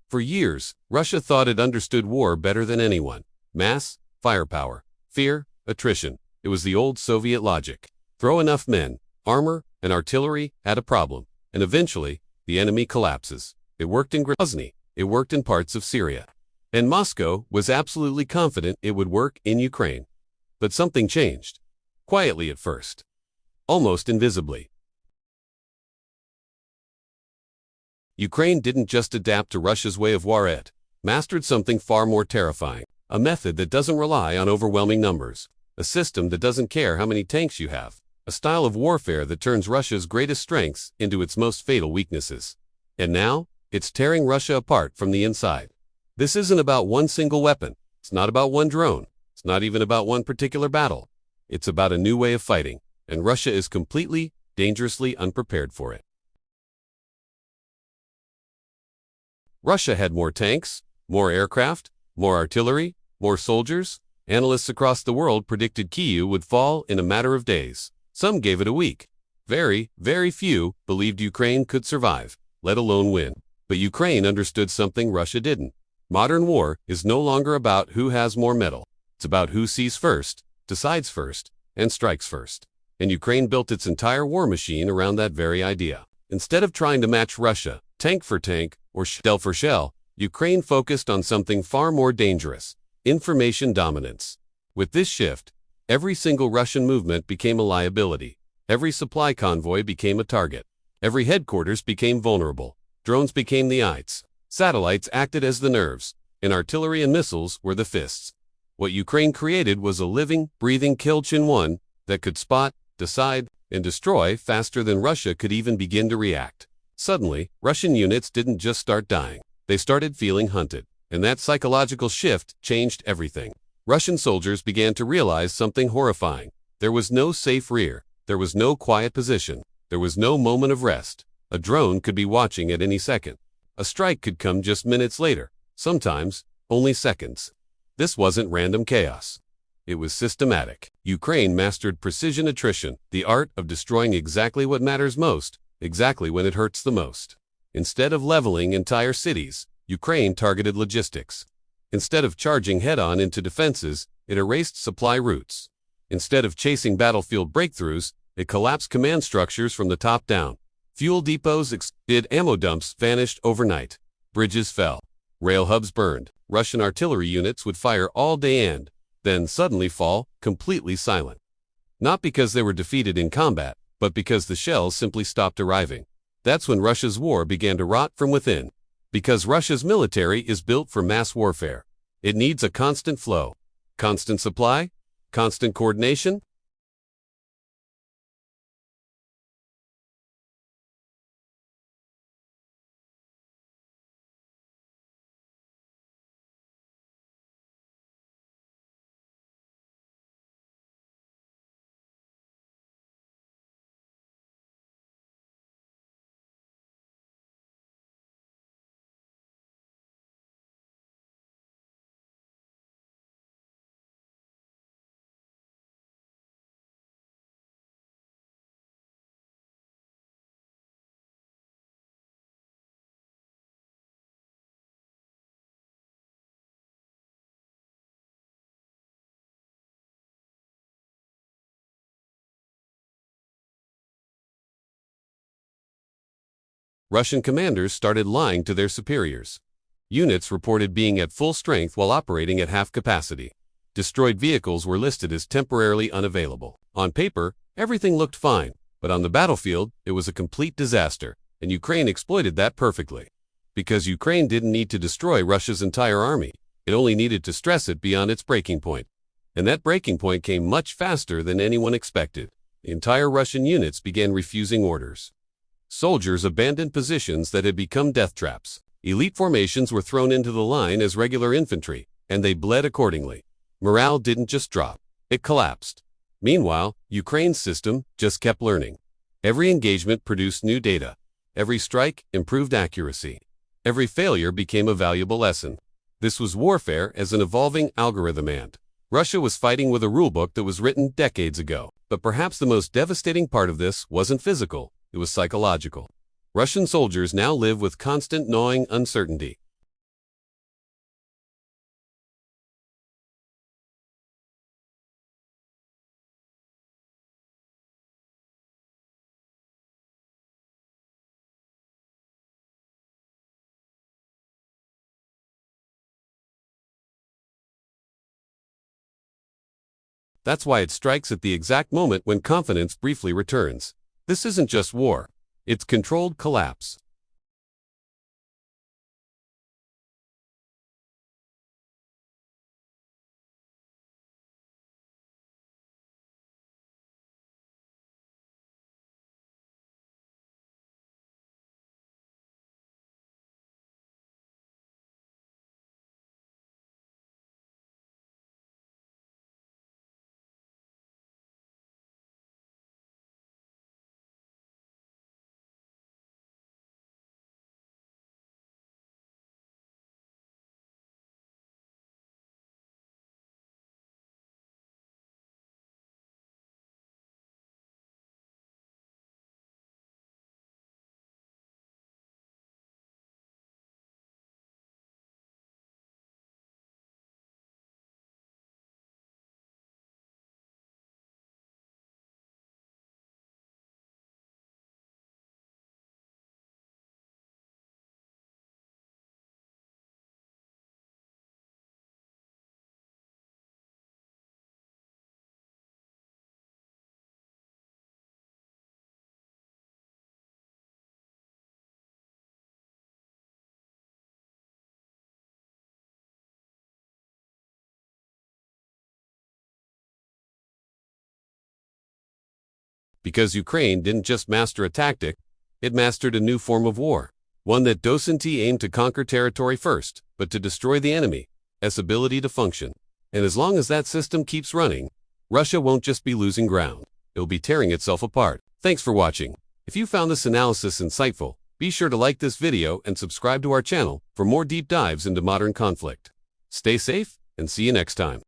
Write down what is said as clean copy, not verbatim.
For years, Russia thought it understood war better than anyone. Mass, firepower, fear, attrition. It was the old Soviet logic. Throw enough men, armor, and artillery at a problem, and eventually, the enemy collapses. It worked in Grozny. It worked in parts of Syria. And Moscow was absolutely confident it would work in Ukraine. But something changed. Quietly at first. Almost invisibly. Ukraine didn't just adapt to Russia's way of war, it mastered something far more terrifying. A method that doesn't rely on overwhelming numbers. A system that doesn't care how many tanks you have. A style of warfare that turns Russia's greatest strengths into its most fatal weaknesses. And now, it's tearing Russia apart from the inside. This isn't about one single weapon. It's not about one drone. It's not even about one particular battle. It's about a new way of fighting, and Russia is completely, dangerously unprepared for it. Russia had more tanks, more aircraft, more artillery, more soldiers. Analysts across the world predicted Kyiv would fall in a matter of days. Some gave it a week. Very, very few believed Ukraine could survive, let alone win. But Ukraine understood something Russia didn't. Modern war is no longer about who has more metal. It's about who sees first, decides first, and strikes first. And Ukraine built its entire war machine around that very idea. Instead of trying to match Russia, tank for tank, or shell for shell, Ukraine focused on something far more dangerous: information dominance. With this shift, every single Russian movement became a liability. Every supply convoy became a target. Every headquarters became vulnerable. Drones became the eyes. Satellites acted as the nerves, and artillery and missiles were the fists. What Ukraine created was a living, breathing Kill-Chin-1 that could spot, decide, and destroy faster than Russia could even begin to react. Suddenly, Russian units didn't just start dying. They started feeling hunted. And that psychological shift changed everything. Russian soldiers began to realize something horrifying. There was no safe rear. There was no quiet position. There was no moment of rest. A drone could be watching at any second. A strike could come just minutes later. Sometimes, only seconds. This wasn't random chaos. It was systematic. Ukraine mastered precision attrition, the art of destroying exactly what matters most, exactly when it hurts the most. Instead of leveling entire cities, Ukraine targeted logistics. Instead of charging head-on into defenses, it erased supply routes. Instead of chasing battlefield breakthroughs, it collapsed command structures from the top down. Fuel depots exploded, ammo dumps vanished overnight. Bridges fell. Rail hubs burned. Russian artillery units would fire all day and then suddenly fall, completely silent. Not because they were defeated in combat, but because the shells simply stopped arriving. That's when Russia's war began to rot from within. Because Russia's military is built for mass warfare. It needs a constant flow. Constant supply? Constant coordination? Russian commanders started lying to their superiors. Units reported being at full strength while operating at half capacity. Destroyed vehicles were listed as temporarily unavailable. On paper, everything looked fine, but on the battlefield, it was a complete disaster, and Ukraine exploited that perfectly. Because Ukraine didn't need to destroy Russia's entire army, it only needed to stress it beyond its breaking point. And that breaking point came much faster than anyone expected. The entire Russian units began refusing orders. Soldiers abandoned positions that had become death traps. Elite formations were thrown into the line as regular infantry, and they bled accordingly. Morale didn't just drop, it collapsed. Meanwhile, Ukraine's system just kept learning. Every engagement produced new data. Every strike improved accuracy. Every failure became a valuable lesson. This was warfare as an evolving algorithm, and Russia was fighting with a rulebook that was written decades ago. But perhaps the most devastating part of this wasn't physical. It was psychological. Russian soldiers now live with constant gnawing uncertainty. That's why it strikes at the exact moment when confidence briefly returns. This isn't just war. It's controlled collapse. Because Ukraine didn't just master a tactic, it mastered a new form of war. One that doesn't aim to conquer territory first, but to destroy the enemy's ability to function. And as long as that system keeps running, Russia won't just be losing ground. It'll be tearing itself apart. Thanks for watching. If you found this analysis insightful, be sure to like this video and subscribe to our channel for more deep dives into modern conflict. Stay safe and see you next time.